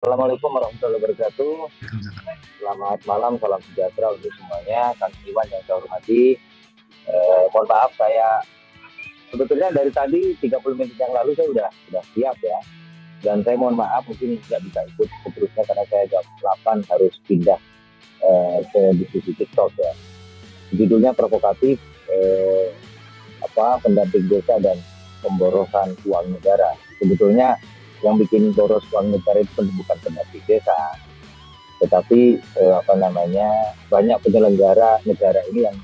Assalamualaikum warahmatullahi wabarakatuh. Selamat malam, salam sejahtera untuk semuanya. Kang Iwan yang saya hormati. Mohon maaf saya sebetulnya dari tadi 30 menit yang lalu saya sudah siap ya. Dan saya mohon maaf mungkin tidak bisa ikut seterusnya karena saya jam 8 harus pindah ke diskusi TikTok ya. Judulnya provokatif, pendamping desa dan pemborosan uang negara. Sebetulnya yang bikin boros uang negara itu bukan pendamping desa, tetapi banyak penyelenggara negara ini yang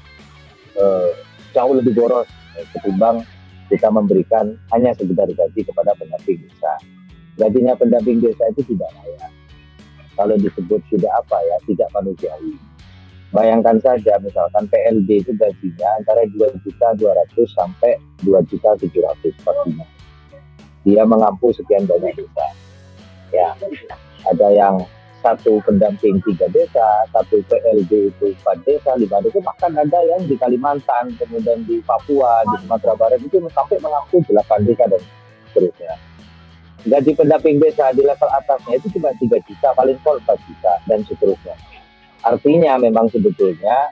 eh, jauh lebih boros ketimbang kita memberikan hanya sekedar gaji kepada pendamping desa. Gajinya pendamping desa itu tidak layak. Kalau disebut tidak apa ya, tidak manusiawi. Bayangkan saja misalkan PLD itu gajinya antara 2.200.000 sampai 2.700.000 per bulan. Dia mengampu sekian banyak desa. Ya, ada yang satu pendamping 3 desa, satu PLD itu 4 desa, 5 desa, bahkan ada yang di Kalimantan, kemudian di Papua, di Sumatera Barat itu sampai mengaku 8 desa dan seterusnya. Gaji pendamping desa di level atasnya itu cuma 3 juta, paling pol 4 juta dan seterusnya. Artinya memang sebetulnya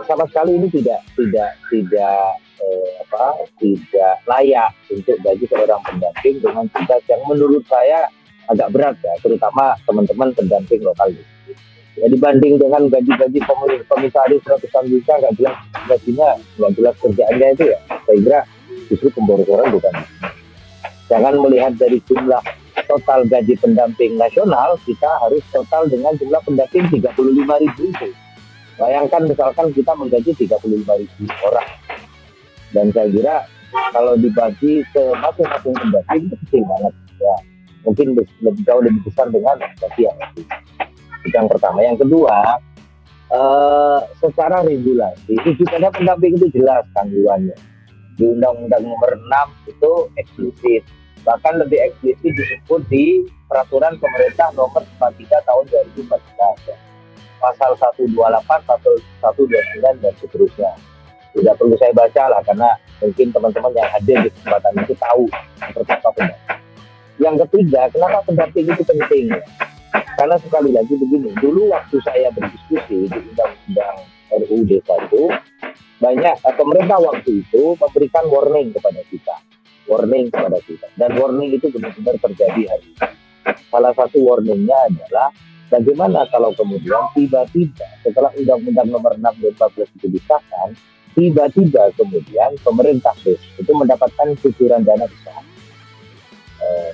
sama sekali ini tidak layak untuk gaji seorang pendamping dengan tugas yang menurut saya agak berat ya, terutama teman-teman pendamping lokal. Ya dibanding dengan gaji-gaji komisaris ratusan juta nggak jelas gajinya, nggak jelas kerjaannya itu ya, saya kira justru pemborosan bukan. Jangan melihat dari jumlah total gaji pendamping nasional, kita harus total dengan jumlah pendamping 35.000 itu. Bayangkan misalkan kita menggaji 35.000 orang. Dan saya kira kalau dibagi ke masing-masing pendamping itu kecil banget. Ya, mungkin jauh lebih besar dengan gaji yang lebih. Itu yang pertama. Yang kedua, secara regulasi, rujukannya pendamping itu jelas kandungannya. Di Undang-Undang Nomor 6 itu eksplisit. Bahkan lebih eksplisit disebut di Peraturan Pemerintah Nomor 43 Tahun 2014. Pasal 128, pasal 129 dan seterusnya. Tidak perlu saya baca lah karena mungkin teman-teman yang hadir di kesempatan itu tahu seperti apa pendamping. Yang ketiga, kenapa pendamping itu penting? Karena sekali lagi begini, dulu waktu saya berdiskusi di Undang-Undang RUU Desa itu, banyak pemerintah waktu itu memberikan warning kepada kita. Dan warning itu benar-benar terjadi hari ini. Salah satu warningnya adalah bagaimana kalau kemudian tiba-tiba setelah Undang-Undang Nomor 6 dan 14 itu disahkan, tiba-tiba kemudian pemerintah itu mendapatkan kucuran dana besar.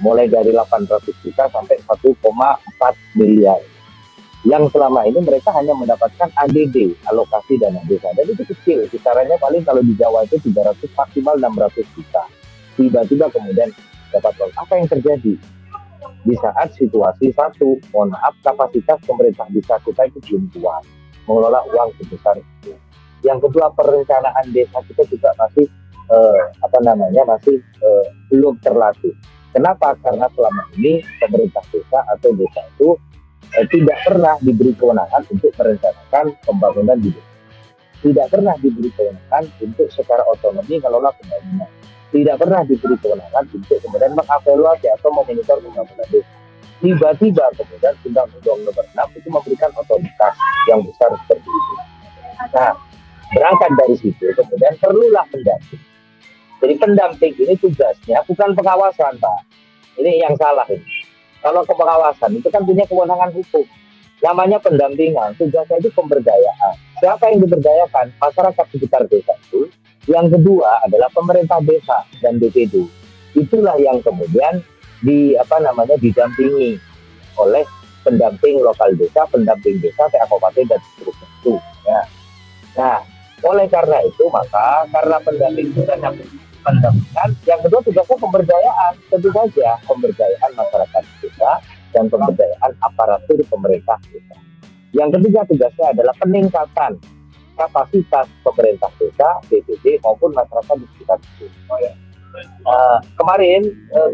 Mulai dari 800 juta sampai 1,4 miliar. Yang selama ini mereka hanya mendapatkan ADD, alokasi dana desa. Dan itu kecil, kisarannya paling kalau di Jawa itu 300 maksimal 600 juta. Tiba-tiba kemudian dapat uang. Apa yang terjadi? Di saat situasi satu, mohon maaf, kapasitas pemerintah desa kita itu belum kuat mengelola uang sebesar itu. Yang kedua, perencanaan desa kita juga masih belum terlatih. Kenapa? Karena selama ini pemerintah desa atau desa itu tidak pernah diberi kewenangan untuk merencanakan pembangunan di desa. Tidak pernah diberi kewenangan untuk secara otonomi mengelola pembangunan. Tidak pernah diberi kewenangan untuk kemudian mengevaluasi atau memonitor pembangunan desa. Tiba-tiba kemudian Undang-Undang Nomor 6 itu memberikan otoritas yang besar seperti itu. Nah, berangkat dari situ kemudian perlulah pendamping. Jadi pendamping ini tugasnya bukan pengawasan, Pak. Ini yang salah ini. Kalau ke pengawasan itu kan punya kewenangan hukum. Namanya pendampingan, tugasnya itu pemberdayaan. Siapa yang diberdayakan? Masyarakat sekitar desa itu. Yang kedua adalah pemerintah desa dan BPD. Itulah yang kemudian didampingi oleh pendamping lokal desa, pendamping desa, kabupaten dan seterusnya itu. Ya. Nah, oleh karena itu maka karena pendamping itu pendampingan, yang kedua tugasnya pemberdayaan, tentu saja pemberdayaan masyarakat desa dan pemberdayaan aparatur pemerintah desa. Yang ketiga tugasnya adalah peningkatan kapasitas pemerintah desa, BPD maupun masyarakat di sekitar itu. Kemarin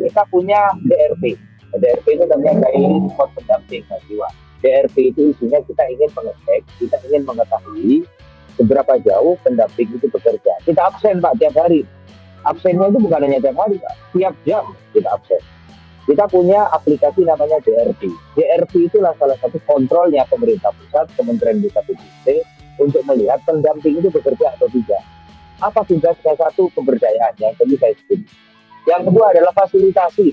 kita punya DRP. DRP itu namanya Daily Report Pendamping Jiwa. DRP itu isinya kita ingin mengecek, kita ingin mengetahui seberapa jauh pendamping itu bekerja. Kita absen Pak tiap hari. Absennya itu bukan hanya tiap hari Pak, tiap jam kita absen. Kita punya aplikasi namanya DRP. DRP itulah salah satu kontrolnya pemerintah pusat, Kementerian Desa PDT, untuk melihat pendamping itu bekerja atau tidak. Apa tugasnya? Satu, pemberdayaan, yang tadi saya sebut. Yang kedua adalah fasilitasi.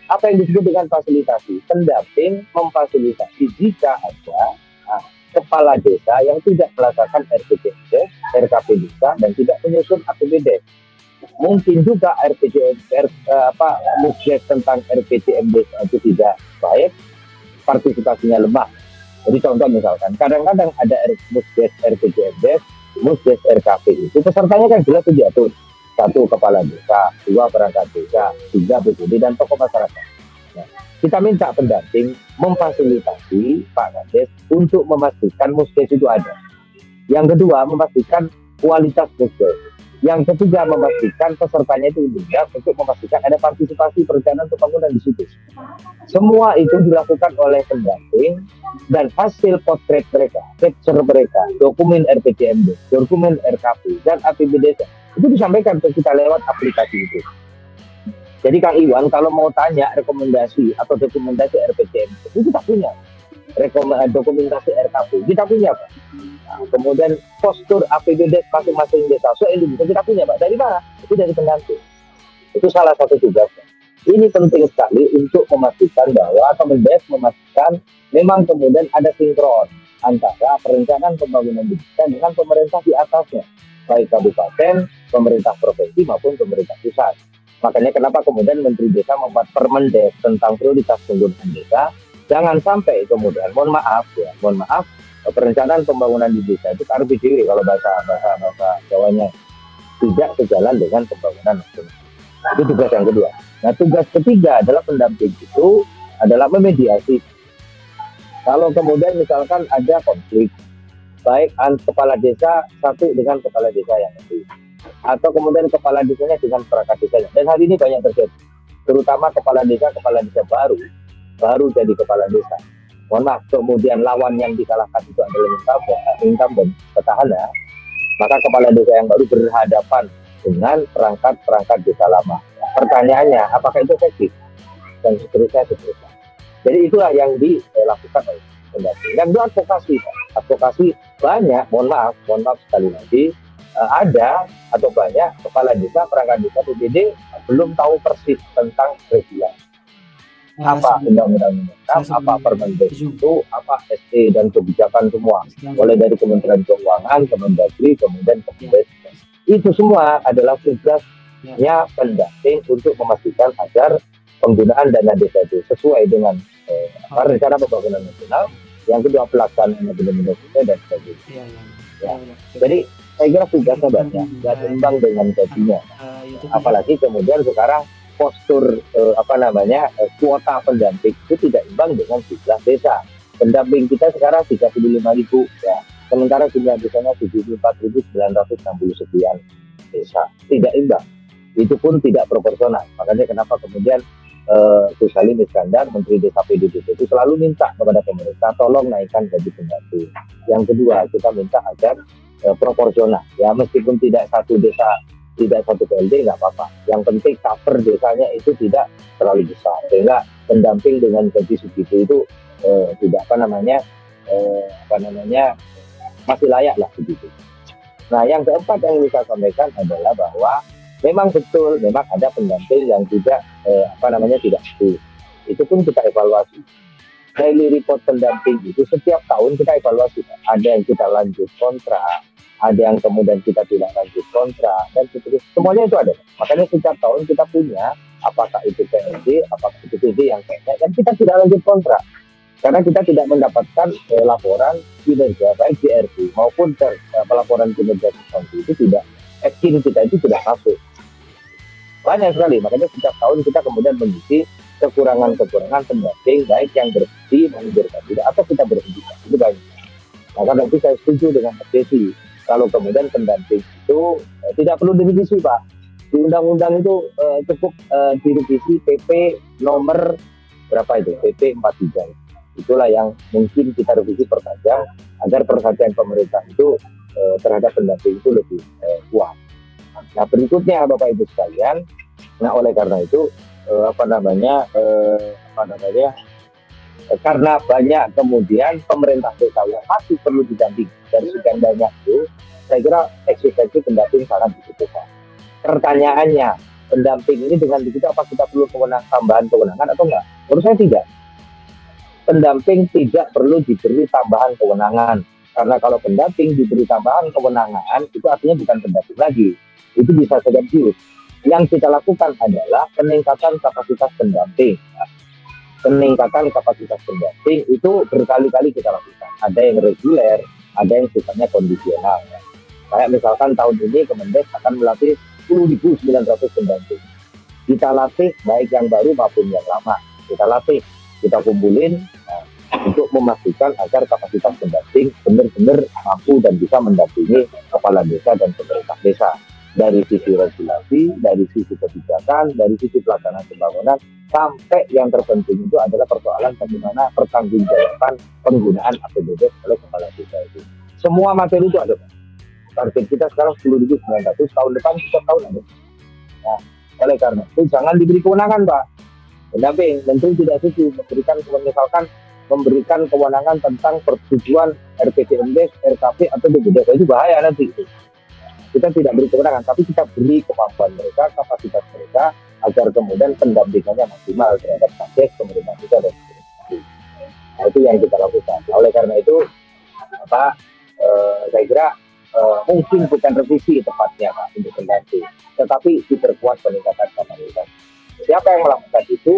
Apa yang disebut dengan fasilitasi? Pendamping memfasilitasi jika ada kepala desa yang tidak melaksanakan RPJMD, RKP desa, dan tidak menyusun APBD. Mungkin juga musdes tentang RPJMD itu tidak baik, partisipasinya lemah. Jadi contoh misalkan, kadang-kadang ada musdes RPJMD, musdes RKP itu pesertanya kan jelas diatur. 1 kepala desa, 2 perangkat desa, 3 BPD dan tokoh masyarakat. Nah, kita minta pendamping memfasilitasi Pak Kades untuk memastikan musdes itu ada. Yang kedua, memastikan kualitas musdes. Yang ketiga, memastikan pesertanya itu mudah untuk memastikan ada partisipasi perencanaan pembangunan di situ. Semua itu dilakukan oleh pendamping dan hasil potret mereka, capture mereka, dokumen RPJMD, dokumen RKP, dan APBD itu disampaikan ke kita lewat aplikasi itu. Jadi Kang Iwan, kalau mau tanya rekomendasi atau dokumentasi RPJMD, itu kita punya. Dokumentasi RKP, kita punya Pak. Nah, kemudian postur APBD masing-masing desa, Indonesia kita punya Pak. Dari mana? Itu dari pendamping. Itu salah satu tugasnya. Ini penting sekali untuk memastikan bahwa Kemendes memastikan memang kemudian ada sinkron antara perencanaan pembangunan desa dengan pemerintah di atasnya, baik kabupaten, pemerintah provinsi maupun pemerintah pusat. Makanya kenapa kemudian Menteri Desa membuat Permendes tentang prioritas penggunaan desa. Jangan sampai kemudian, mohon maaf, perencanaan pembangunan di desa itu KRBDW kalau bahasa Jawanya tidak sejalan dengan pembangunan nasional. Itu tugas yang kedua. Nah, tugas ketiga adalah pendamping itu adalah memediasi. Kalau kemudian misalkan ada konflik, baik kepala desa satu dengan kepala desa yang lain, atau kemudian kepala desanya dengan perangkat desa. Dan hal ini banyak terjadi, terutama kepala desa baru jadi kepala desa. Mohon maaf, kemudian lawan yang dikalahkan itu adalah incumbent petahana, maka kepala desa yang baru berhadapan dengan perangkat desa lama. Pertanyaannya, apakah itu efektif? Dan seterusnya. Jadi itulah yang dilakukan oleh pendamping. Yang kedua advokasi. Advokasi banyak, mohon maaf sekali lagi, ada atau banyak kepala desa, perangkat desa PBD belum tahu persis tentang regulasi. Apa undang-undang apa Permendes itu, apa SE dan kebijakan semua, mulai dari Kementerian Keuangan, Kemendagri, kemudian Kemendes. Itu semua adalah tugasnya pendamping untuk memastikan agar penggunaan dana desa itu sesuai dengan rencana pembangunan nasional. Yang kedua, pelaksanaannya benar-benar sesuai dan sebagainya. Jadi saya kira tugasnya banyak, nggak seimbang dengan gajinya. Apalagi kemudian sekarang postur kuota pendamping itu tidak imbang dengan jumlah desa. Pendamping kita sekarang 35.000 ya, sementara jumlah desanya 74.960 sekian desa. Tidak imbang. Itu pun tidak proporsional. Makanya kenapa kemudian Gus Salim Iskandar, Menteri Desa PDT itu selalu minta kepada pemerintah tolong naikkan gaji pendamping. Yang kedua, kita minta agar proporsional. Ya, meskipun tidak satu desa, tidak satu PLD nggak apa-apa. Yang penting cover desanya itu tidak terlalu besar, sehingga pendamping dengan gaji segitu itu tidak masih layak lah begitu. Nah, yang keempat yang bisa sampaikan adalah bahwa memang betul, memang ada pendamping yang tidak tidak aktif. Itu pun kita evaluasi. Daily report pendamping itu setiap tahun kita evaluasi. Ada yang kita lanjut kontrak, ada yang kemudian kita tidak lanjut kontrak, dan semuanya itu ada. Makanya setiap tahun kita punya, apakah itu PLD, apakah itu PD yang kayaknya, dan kita tidak lanjut kontrak. Karena kita tidak mendapatkan laporan kinerja, baik DRP maupun pelaporan kinerja itu tidak, kita itu tidak masuk. Banyak sekali, makanya setiap tahun kita kemudian mengisi kekurangan-kekurangan pendamping, baik yang berhenti, mengundurkan tidak, atau kita berhentikan. Itu banyak. Maka nanti saya setuju dengan FDC. Kalau kemudian pendamping itu tidak perlu direvisi Pak. Di undang-undang itu cukup direvisi PP nomor berapa itu? PP 43. Itulah yang mungkin kita revisi perpanjang agar perhatian pemerintah itu terhadap pendamping itu lebih kuat. Nah berikutnya Bapak Ibu sekalian, nah oleh karena itu apa namanya karena banyak kemudian pemerintah desa yang masih perlu didampingi dari sekian banyak itu, saya kira eksistensi pendamping sangat dibutuhkan. Pertanyaannya, pendamping ini dengan begitu apa kita perlu tambahan kewenangan atau enggak? Menurut saya tidak. Pendamping tidak perlu diberi tambahan kewenangan. Karena kalau pendamping diberi tambahan kewenangan, itu artinya bukan pendamping lagi. Itu bisa saja abuse. Yang kita lakukan adalah peningkatan kapasitas pendamping. Peningkatan kapasitas pendamping itu berkali-kali kita lakukan. Ada yang reguler, ada yang sifatnya kondisional. Kayak misalkan tahun ini Kemendes akan melatih 10.900 pendamping. Kita latih baik yang baru maupun yang lama. Kita latih, kita kumpulin untuk memastikan agar kapasitas pendamping benar-benar mampu dan bisa mendampingi kepala desa dan pemerintah desa. Dari sisi regulasi, dari sisi kebijakan, dari sisi pelaksanaan pembangunan, sampai yang terpenting itu adalah persoalan bagaimana pertanggungjawaban penggunaan APBD oleh kepala desa itu. Semua materi itu ada. Target kita sekarang 10.900, tahun depan setiap tahun ada. Nah, oleh karena itu jangan diberi kewenangan, Pak. Pendamping tentu tidak setuju memberikan kewenangan tentang persetujuan RPJMD, RKP atau BPD. Itu bahaya nanti. Kita tidak beri kewenangan, tapi kita beri kemampuan mereka, kapasitas mereka, agar kemudian pendampingannya maksimal terhadap target pemerintah kita dan pemerintah. Nah, itu yang kita lakukan. Nah, oleh karena itu, saya kira mungkin bukan revisi tepatnya Pak untuk pendamping, tetapi diperkuat peningkatan kapasitas. Siapa yang melakukan itu?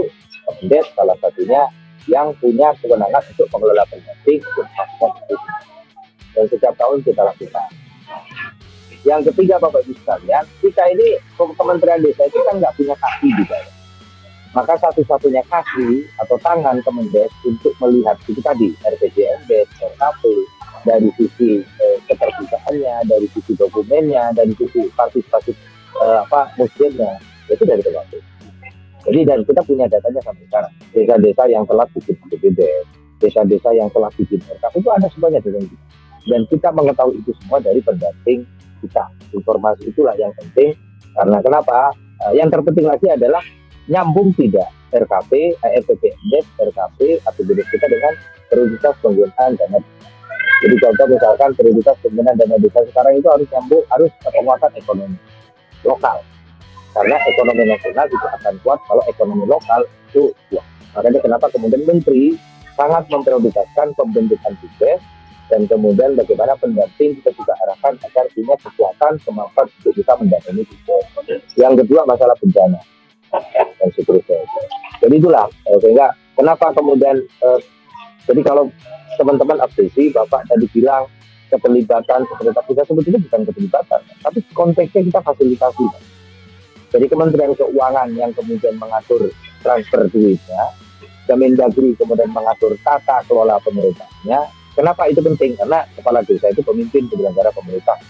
Kemendes salah satunya yang punya kewenangan untuk mengelola pendamping untuk melakukan itu. Dan setiap tahun kita lakukan. Yang ketiga Bapak Ibu sekalian, kita ini Kementerian Desa itu kan nggak punya kaki di dalam. Maka satu-satunya kaki atau tangan Kemendes untuk melihat itu tadi RPJMD, RKP, dari sisi keterbitaannya, dari sisi dokumennya, dari sisi partisipasi musimnya, itu dari Kemendes. Jadi dan kita punya datanya sampai sekarang. Desa-desa yang telah bikin APBD, desa-desa yang telah bikin RKP itu ada semuanya di kita. Dan kita mengetahui itu semua dari pendamping kita. Informasi itulah yang penting. Karena kenapa? Yang terpenting lagi adalah nyambung tidak RKP, RPJMD, RKP, APBD kita dengan prioritas penggunaan dana desa. Jadi contoh misalkan prioritas penggunaan dana desa sekarang itu harus nyambung, harus penguatan ekonomi lokal. Karena ekonomi nasional itu akan kuat kalau ekonomi lokal itu kuat. Makanya kenapa kemudian Menteri sangat memprioritaskan pembentukan BUMDes dan kemudian bagaimana pendamping kita juga arahkan agar punya kekuatan kemampuan untuk bisa mendampingi BUMDes. Yang kedua masalah bencana dan seterusnya. Jadi itulah sehingga kenapa kemudian jadi kalau teman-teman apresiasi Bapak tadi bilang keterlibatan pemerintah kita sebetulnya bukan keterlibatan, tapi konteksnya kita fasilitasi. Jadi Kementerian Keuangan yang kemudian mengatur transfer duitnya, Kemendagri kemudian mengatur tata kelola pemerintahnya. Kenapa itu penting? Karena kepala desa itu pemimpin penyelenggara pemerintah.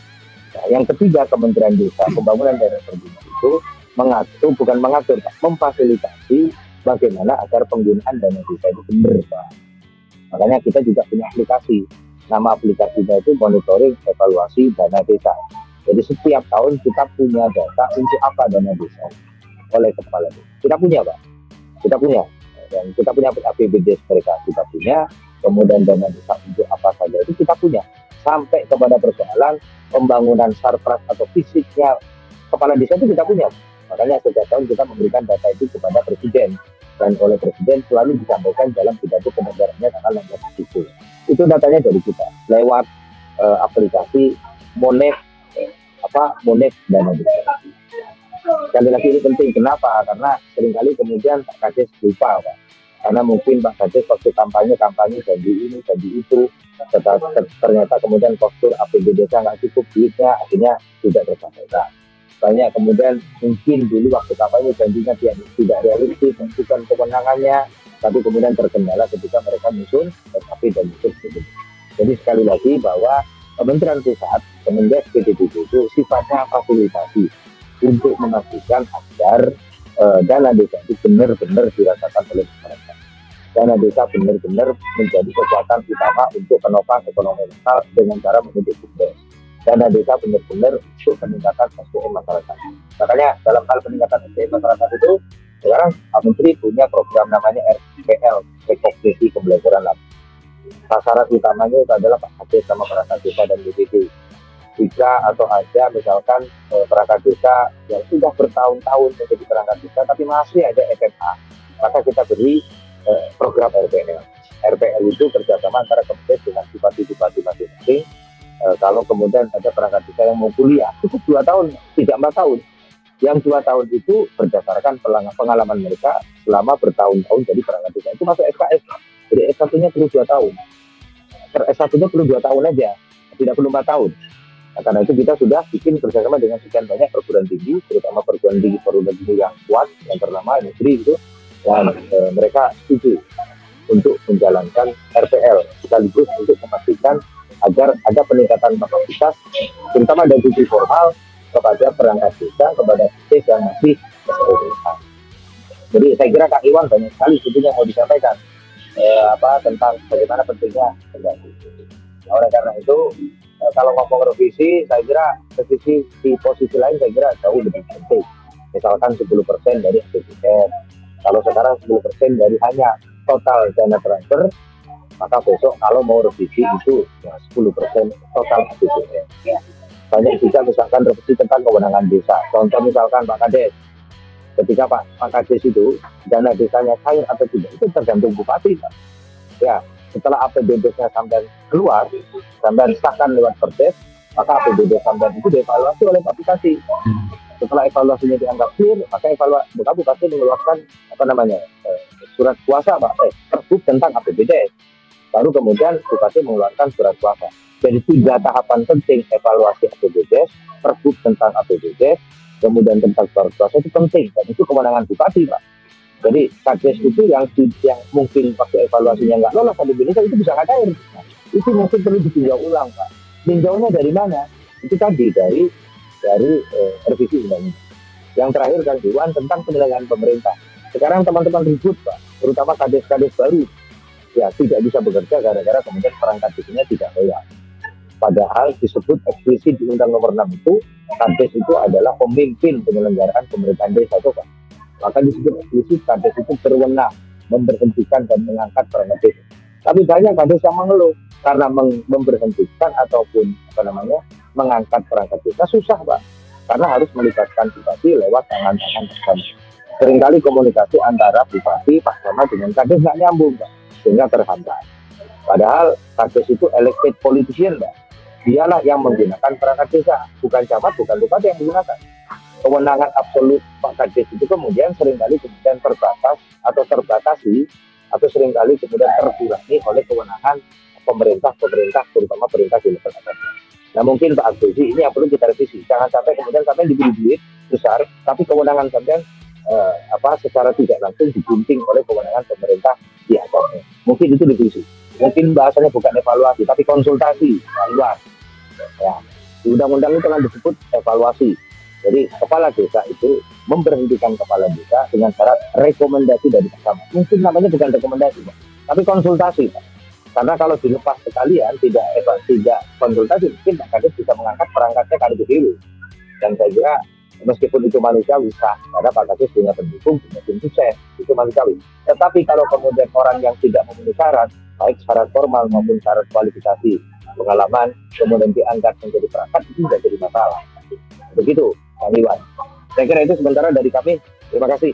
Nah, yang ketiga Kementerian Desa Pembangunan Daerah Tertinggal itu memfasilitasi bagaimana agar penggunaan dana desa itu benar, Pak. Makanya kita juga punya aplikasi. Nama aplikasinya itu monitoring evaluasi dana desa. Jadi setiap tahun kita punya data untuk apa dana desa oleh kepala desa. Kita punya, Pak. Kita punya. Dan kita punya APBD mereka kita punya. Kemudian dana desa untuk apa saja itu kita punya. Sampai kepada persoalan pembangunan sarpras atau fisiknya kepala desa itu kita punya. Makanya setiap tahun kita memberikan data itu kepada Presiden. Dan oleh Presiden selalu disampaikan dalam pidato kendegaraannya tanggal 16 itu. Itu datanya dari kita. Lewat aplikasi Monet dana desa. Sekali lagi ini penting. Kenapa? Karena seringkali kemudian Pak Kades lupa, Pak. Karena mungkin Pak Kades waktu kampanye janji ini, janji itu. Ternyata kemudian postur APBD desa nggak cukup duitnya, akhirnya tidak tersampaikan. Banyak kemudian mungkin dulu waktu kampanye janjinya tidak realistis, bukan kewenangannya, tapi kemudian terkendala ketika mereka musuh, tapi dan itu. Jadi sekali lagi bahwa Kementerian Pusat, Kemendes PDB itu sifatnya fasilitasi untuk memastikan agar dana desa itu benar-benar dirasakan oleh masyarakat. Dana desa benar-benar menjadi kekuatan utama untuk penopang ekonomi lokal dengan cara membentuk BUMDes. dana desa benar-benar untuk peningkatan SDM masyarakat. Makanya dalam hal peningkatan SDM masyarakat itu sekarang Pak Menteri punya program namanya RPL, Rekognisi Pembelajaran Langsung. Sasaran utamanya itu adalah Pak Kades sama perangkat desa dan BPD. Jika atau ada misalkan perangkat desa yang sudah bertahun-tahun menjadi perangkat desa tapi masih ada SMA, maka kita beri program RPL. RPL itu kerjasama antara Kemdes dengan bupati-bupati masing-masing. Kalau kemudian ada perangkat desa yang mau kuliah cukup 2 tahun, tidak 4 tahun. Yang 2 tahun itu berdasarkan pengalaman mereka selama bertahun-tahun jadi perangkat desa. Itu masuk SKS. Jadi S1-nya perlu 2 tahun. S1-nya perlu 2 tahun aja, tidak perlu 4 tahun. Nah, karena itu kita sudah bikin kerjasama dengan sekian banyak perguruan tinggi, terutama perguruan tinggi yang kuat, yang ternama, industri itu, dan mereka setuju untuk menjalankan RPL, sekaligus untuk memastikan agar ada peningkatan kapasitas, terutama dari sisi formal, kepada perangkat desa, kepada desa yang masih desa. Jadi saya kira Kak Iwan banyak sekali sebetulnya mau disampaikan tentang bagaimana pentingnya pendaki. Oleh karena itu kalau ngomong revisi, saya kira revisi di posisi lain saya kira jauh lebih penting. Misalkan 10% dari APBN. Kalau sekarang 10% dari hanya total dana transfer, maka besok kalau mau revisi itu ya 10% total APBN. Ya. Banyak juga misalkan revisi tentang kewenangan desa. Contoh misalkan Pak Kades, ketika Pak Kades itu dana desanya cair atau tidak itu tergantung bupati, Pak. Ya, setelah APBD-nya sampai keluar, sampai sahkan lewat perdes, maka APBD sampai itu dievaluasi oleh Pak Bupati. Setelah evaluasinya dianggap clear, maka Bupati mengeluarkan surat kuasa, Pak, pergub tentang APBD. Baru kemudian Bupati mengeluarkan surat kuasa. Jadi 3 tahapan penting evaluasi APBD, pergub tentang APBD, kemudian tentang surat kuasa itu penting, dan itu kewenangan Bupati, Pak. Jadi Kades itu yang mungkin waktu evaluasinya nggak lolos di Indonesia itu bisa nggak cair. Nah, itu mungkin perlu ditinjau ulang, Pak. Tinjaunya dari mana? Itu tadi dari revisi undang-undang. Yang terakhir kan Dewan tentang penyelenggaraan pemerintah. Sekarang teman-teman ribut, Pak, terutama kades-kades baru, ya tidak bisa bekerja gara-gara kemudian perangkat desanya tidak loyal. Padahal disebut eksplisit di Undang Nomor 6 itu, kades itu adalah pemimpin penyelenggaraan pemerintahan desa itu, Pak. Maka disebut eksplisit kades itu berwenang memberhentikan dan mengangkat perangkat desa. Tapi banyak kades yang mengeluh karena memberhentikan ataupun mengangkat perangkat desa susah, Pak, karena harus melibatkan bupati lewat tangan-tangan tertentu. Seringkali komunikasi antara bupati Pak Sama dengan kades nggak nyambung, Pak, sehingga terhambat. Padahal kades itu elected politician, Pak. Dialah yang menggunakan perangkat desa, bukan camat, bukan bupati yang menggunakan. Kewenangan absolut Pak Kades itu kemudian seringkali terbatas atau terbatasi atau seringkali kemudian terkurangi oleh kewenangan pemerintah, terutama pemerintah di level atas. Nah mungkin Pak Abdulji ini yang perlu kita revisi. Jangan sampai kemudian sampai diberi duit besar, tapi kewenangan sampai secara tidak langsung digunting oleh kewenangan pemerintah di atasnya. Mungkin itu revisi. Mungkin bahasanya bukan evaluasi, tapi konsultasi, evaluasi. Ya, di undang-undang itu kan disebut evaluasi. Jadi kepala desa itu memberhentikan kepala desa dengan syarat rekomendasi dari bersama. Mungkin namanya bukan rekomendasi, Pak, tapi konsultasi, Pak. Karena kalau dilepas sekalian tidak konsultasi, mungkin Pak Kades bisa mengangkat perangkatnya kali dulu. Dan saya kira meskipun itu manusiawi sah, karena Pak Kades punya pendukung, punya tim sukses, itu manusiawi. Tetapi kalau kemudian orang yang tidak memenuhi syarat, baik syarat formal maupun syarat kualifikasi, pengalaman, kemudian diangkat menjadi perangkat, itu tidak jadi masalah. Begitu, Pak Iwan. Saya kira itu sementara dari kami. Terima kasih.